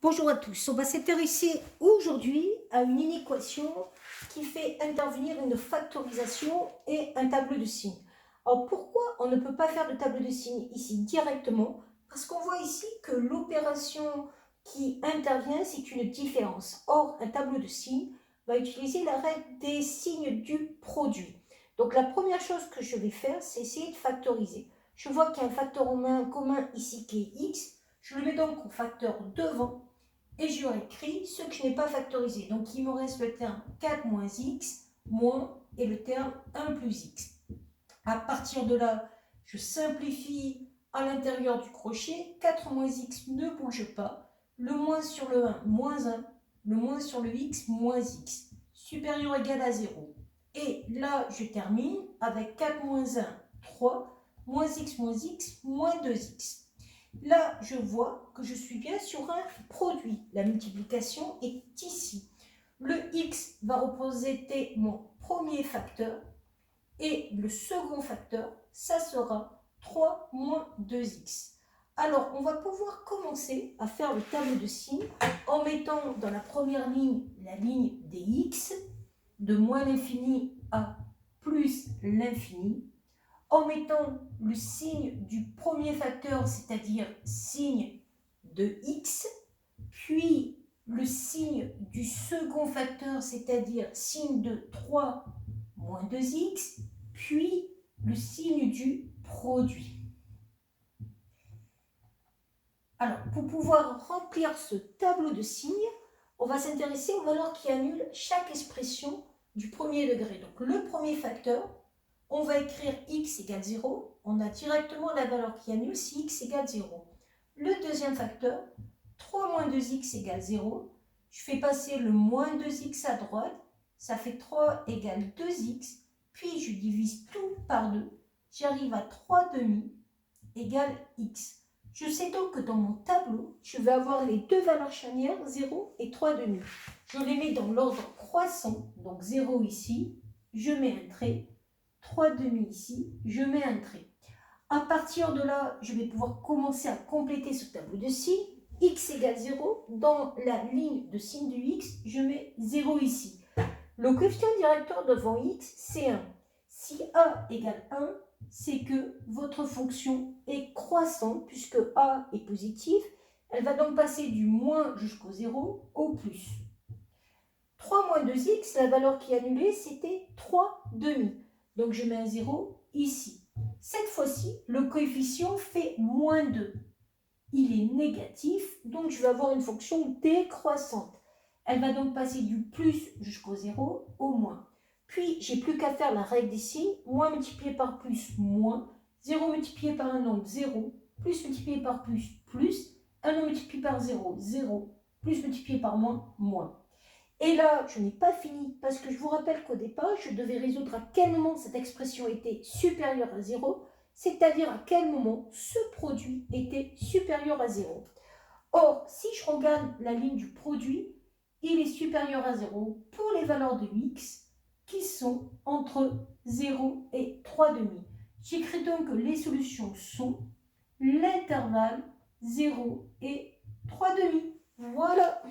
Bonjour à tous, on va s'intéresser aujourd'hui à une inéquation qui fait intervenir une factorisation et un tableau de signes. Alors pourquoi on ne peut pas faire de tableau de signes ici directement? Parce qu'on voit ici que l'opération qui intervient, c'est une différence. Or, un tableau de signes va utiliser la règle des signes du produit. Donc la première chose que je vais faire, c'est essayer de factoriser. Je vois qu'il y a un facteur commun ici qui est x. Je le mets donc au facteur devant. Et je réécris ce que je n'ai pas factorisé. Donc, il me reste le terme 4 moins x, moins, et le terme 1 plus x. À partir de là, je simplifie à l'intérieur du crochet. 4 moins x ne bouge pas. Le moins sur le 1, moins 1. Le moins sur le x, moins x. Supérieur ou égal à 0. Et là, je termine avec 4 moins 1, 3. Moins x, moins 2x. Là, je vois que je suis bien sur un produit. La multiplication est ici. Le x va représenter mon premier facteur et le second facteur, ça sera 3 moins 2x. Alors, on va pouvoir commencer à faire le tableau de signes en mettant dans la première ligne la ligne des x, de moins l'infini à plus l'infini, en mettant le signe du premier facteur, c'est-à-dire signe de x, puis le signe du second facteur, c'est-à-dire signe de 3 moins 2x, puis le signe du produit. Alors, pour pouvoir remplir ce tableau de signes, on va s'intéresser aux valeurs qui annulent chaque expression du premier degré. Donc, le premier facteur, on va écrire x égale 0. On a directement la valeur qui annule si x égale 0. Le deuxième facteur, 3 moins 2x égale 0. Je fais passer le moins 2x à droite. Ça fait 3 égale 2x. Puis je divise tout par 2. J'arrive à 3 demi égale x. Je sais donc que dans mon tableau, je vais avoir les deux valeurs charnières, 0 et 3 demi. Je les mets dans l'ordre croissant. Donc 0 ici, je mets un trait. 3 demi ici, je mets un trait. À partir de là, je vais pouvoir commencer à compléter ce tableau de signes. X égale 0, dans la ligne de signe du x, je mets 0 ici. Le coefficient directeur devant x, c'est 1. Si a égale 1, c'est que votre fonction est croissante, puisque a est positif. Elle va donc passer du moins jusqu'au 0 au plus. 3 moins 2x, la valeur qui est annulée, c'était 3 demi. Donc je mets un 0 ici. Cette fois-ci, le coefficient fait moins 2. Il est négatif, donc je vais avoir une fonction décroissante. Elle va donc passer du plus jusqu'au 0 au moins. Puis, j'ai plus qu'à faire la règle des signes. Moins multiplié par plus, moins. 0 multiplié par un nombre, 0. Plus multiplié par plus, plus. Un nombre multiplié par 0, 0. Plus multiplié par moins, moins. Et là, je n'ai pas fini parce que je vous rappelle qu'au départ, je devais résoudre à quel moment cette expression était supérieure à 0, c'est-à-dire à quel moment ce produit était supérieur à 0. Or, si je regarde la ligne du produit, il est supérieur à 0 pour les valeurs de x qui sont entre 0 et 3 demi. J'écris donc que les solutions sont l'intervalle 0 et 3 demi. Voilà.